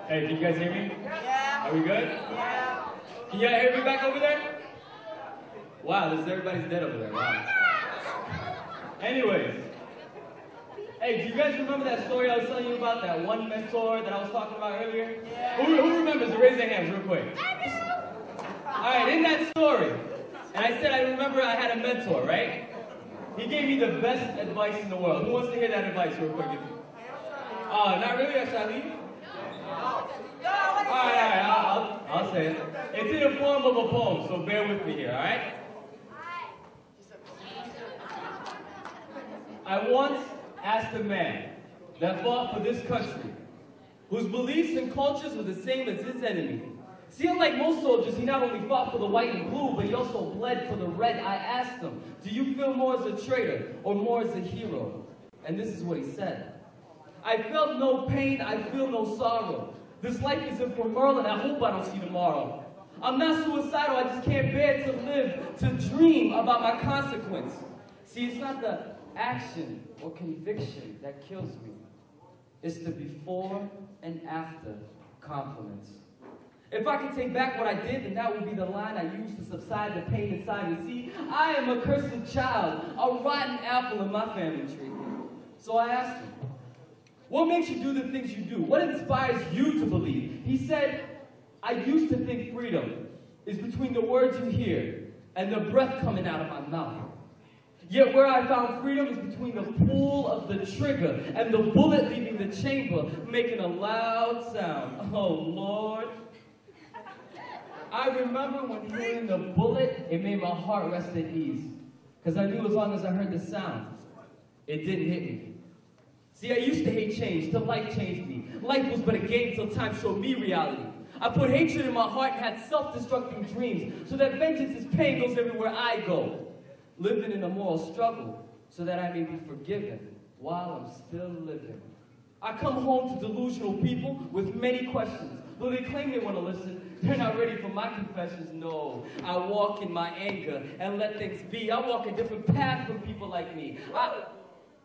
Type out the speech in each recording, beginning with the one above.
Hey, can you guys hear me? Yeah. Are we good? Yeah. Can you hear me back over there? Wow, everybody's dead over there. Wow. Anyways. Hey, do you guys remember that story I was telling you about? That one mentor that I was talking about earlier? Yeah. Who remembers it? Raise their hands real quick. Alright, in that story, and I said I remember I had a mentor, right? He gave me the best advice in the world. Who wants to hear that advice real quick? Not really? Should I leave? Alright, I'll say it. It's in the form of a poem, so bear with me here, alright? I once asked a man that fought for this country, whose beliefs and cultures were the same as his enemy. See, unlike most soldiers, he not only fought for the white and blue, but he also bled for the red. I asked him, do you feel more as a traitor or more as a hero? And this is what he said. I felt no pain, I feel no sorrow. This life isn't for Merlin, I hope I don't see tomorrow. I'm not suicidal, I just can't bear to live, to dream about my consequence. See, it's not the action or conviction that kills me. It's the before and after compliments. If I could take back what I did, then that would be the line I used to subside the pain inside me. See, I am a cursed child, a rotten apple in my family tree. So I asked him, what makes you do the things you do? What inspires you to believe? He said, I used to think freedom is between the words you hear and the breath coming out of my mouth. Yet where I found freedom is between the pull of the trigger and the bullet leaving the chamber, making a loud sound. Oh, Lord. I remember when hearing the bullet, it made my heart rest at ease. Because I knew as long as I heard the sound, it didn't hit me. See, I used to hate change till life changed me. Life was but a game till time showed me reality. I put hatred in my heart and had self-destructing dreams so that vengeance's pain goes everywhere I go. Living in a moral struggle so that I may be forgiven while I'm still living. I come home to delusional people with many questions. Though they claim they want to listen, they're not ready for my confessions. No, I walk in my anger and let things be. I walk a different path from people like me.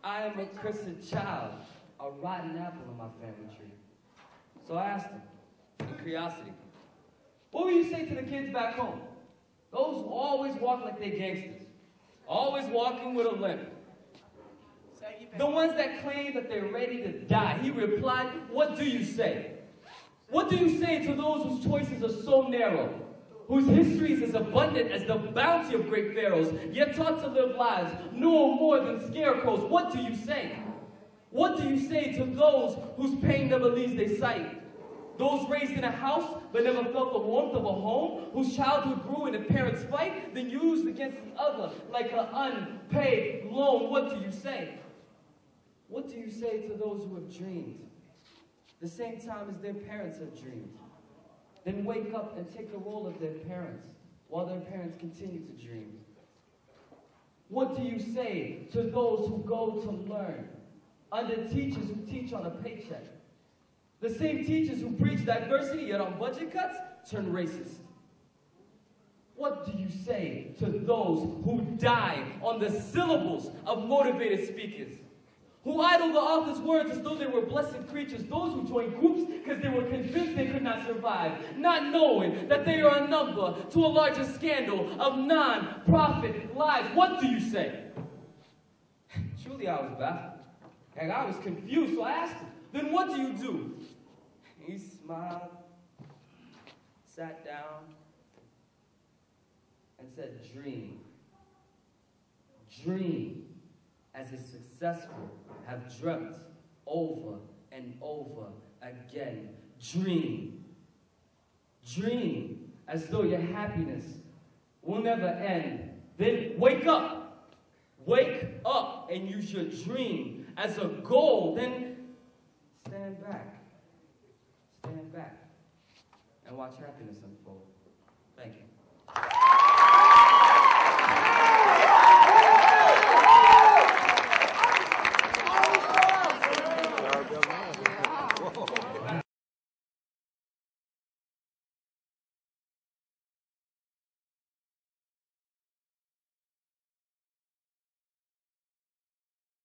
I am a cursed child, a rotten apple in my family tree. So I asked him, in curiosity, what will you say to the kids back home? Those who always walk like they gangsters, always walking with a limp. The ones that claim that they're ready to die. He replied, what do you say? What do you say to those whose choices are so narrow, whose history is as abundant as the bounty of great pharaohs, yet taught to live lives no more than scarecrows? What do you say? What do you say to those whose pain never leaves their sight? Those raised in a house but never felt the warmth of a home, whose childhood grew in a parent's fight, then used against the other like an unpaid loan? What do you say? What do you say to those who have dreamed the same time as their parents have dreamed, then wake up and take the role of their parents while their parents continue to dream? What do you say to those who go to learn under teachers who teach on a paycheck? The same teachers who preach diversity yet on budget cuts turn racist. What do you say to those who die on the syllables of motivated speakers? Who idle the author's words as though they were blessed creatures, those who join groups because they were convinced they could not survive, not knowing that they are a number to a larger scandal of non-profit lives. What do you say? Truly, I was baffled. And I was confused, so I asked him, then what do you do? He smiled, sat down, and said, dream. Dream as the successful have dreamt over and over again. Dream. Dream as though your happiness will never end. Then wake up. Wake up and use your dream as a goal. Then stand back. Stand back and watch happiness unfold. Thank you.